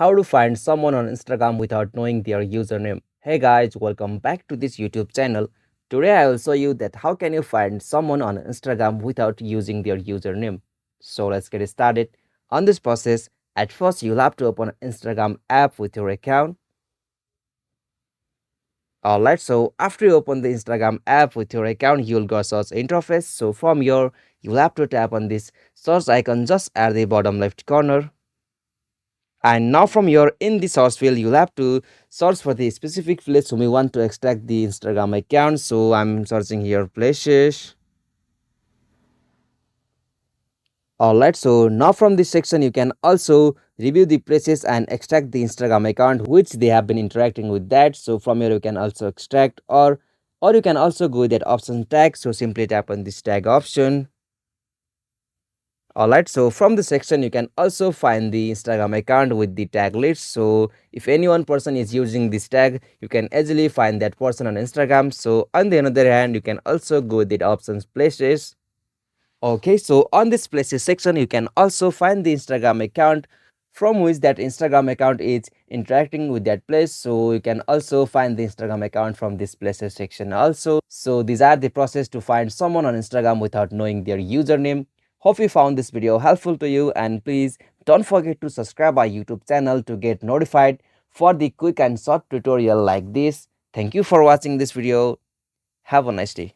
how to find someone on Instagram without knowing their username. Hey guys, welcome back to this YouTube channel. Today I will show you that how can you find someone on Instagram without using their username. So let's get started. On this process, at first you'll have to open an Instagram app with your account. Alright, so after you open the Instagram app with your account, you'll go search interface. So from here, you'll have to tap on this search icon just at the bottom left corner. And now from here in the source field, you'll have to search for the specific place whom you want to extract the Instagram account. So I'm searching here places. Alright, so now from this section you can also review the places and extract the Instagram account which they have been interacting with that. So from here you can also extract, or you can also go with that option tag. So simply tap on this tag option. Alright, so from the section you can also find the Instagram account with the tag list. So if any one person is using this tag, you can easily find that person on Instagram. So on the other hand, you can also go with the options places. Okay, so on this places section you can also find the Instagram account from which that Instagram account is interacting with that place. So you can also find the Instagram account from this places section also. So these are the process to find someone on Instagram without knowing their username. Hope you found this video helpful to you, and please don't forget to subscribe our YouTube channel to get notified for the quick and short tutorial like this. Thank you for watching this video. Have a nice day.